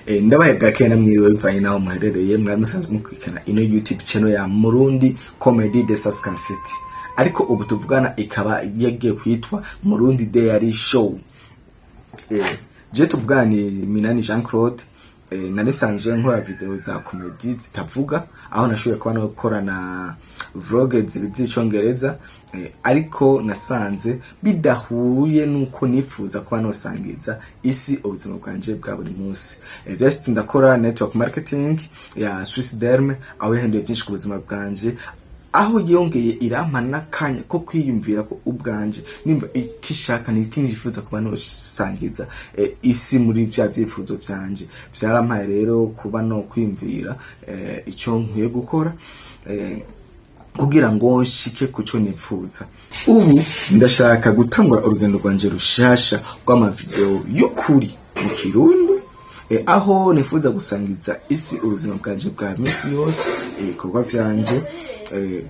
Ndabaye gake namwiriwe bivanye naho muherereye mwari musanzwe mukurikirana ino YouTube channel ya Murundi Comedy de Saskan City, ariko ubu tuvugana ikaba yagiye kwitwa Murundi Daily Show. Je tuvugana ni Minani Jean Claude. Nanisanzwe nkora video za comedy zitavuga, aho nashoboye kuba no gukorana vlog z'icyongereza, ariko nasanze bidahuye nuko nifuza kuba nosangiza isi ubuzima bwanje bwa buri munsi. Just ndakora network marketing ya Swiss Derme, aho yahinduye byinshi ku buzima bwanje, aho yongeye irampana kanya ko kwiyumvira ko ubwanje nimba ikishaka nikifuza kuba no sangiza isi muri vya byifuzo byanje. Byarampaye rero kuba no kwiyumvira icyo nkwiye gukora kugira ngo nshike kuco nifuza. Ubu ndashaka gutangura urugendo rwanje rushasha rw'ama video y'ukuri mu Kirundi, aho nifuza gusangiza isi ubuzima bwanje bwa misi yose, ibikorwa byanje,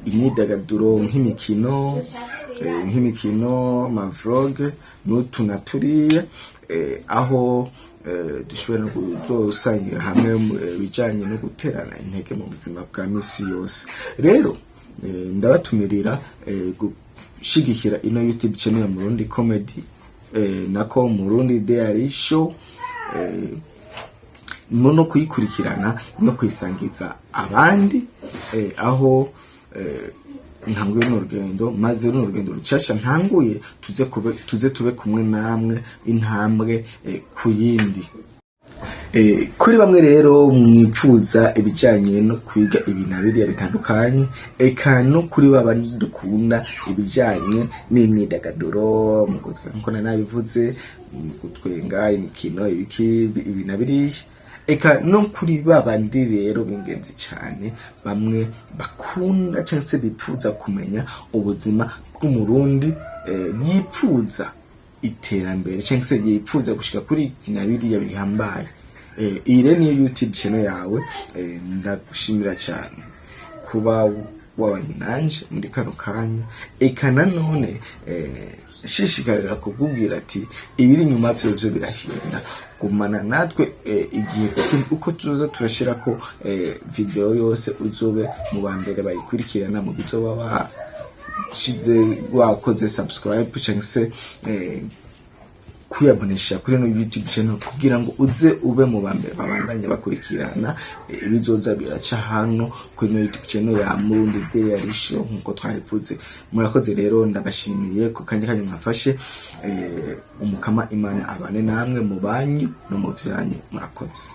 imyidagaduro nk'imikino, ma vlog n'utunaturiye, aho dushobora kuzosangira hamwe bijanye no guterana intege mu buzima bwa misi yose. Rero ndabatumirira gushigikira ino YouTube channel ya Murundi Comedy nako Murundi Daily Show, no kuyikurikirana no kwisangiza abandi, aho ntanguye n'urugendo, maze n'urugendo rucasha ntanguye tuze tube kumwe namwe intambwe ku yindi. Kuri bamwe rero mwipfuza ibijanye no kwiga ibintu bitandukanye, eka no kuri babandi dukunda ibijanye n'imyidagaduro, nkuko nabivuze, gutwenga, imikino, ibintu biriya, eka no kuri babandi rero bingenzi cyane bamwe bakunda cyangwa se bipfuza kumenya ubuzima bw'umurundi, yipfuza iterambere cyangwa se yipfuza gushika kuri nabiriya bihambaye. Iyi rero niyo YouTube channel yawe. Ndagushimira cyane kuba wabanye nanje muri kano kanya, eka nanone shishikarira kukubwira ati ibiri nyuma byo birahinda. Gumana natwe igihe uko tuzoza turashira ko video yose uzobe mu bambere bayikurikirana, mu bizoba bashize wakoze subscribe cyangwa se kuyabonesha kuri no YouTube channel kugira ngo uze ube mu bambere babandanye bakurikirana ibizoza biraca hano kuri no YouTube channel ya Murundi Daily Show nkuko twabivuze. Murakoze rero, ndabashimiye ko kanya kanyu mwafashe. Umukama Imana abane namwe mu banyu no mu byanyu. Murakoze.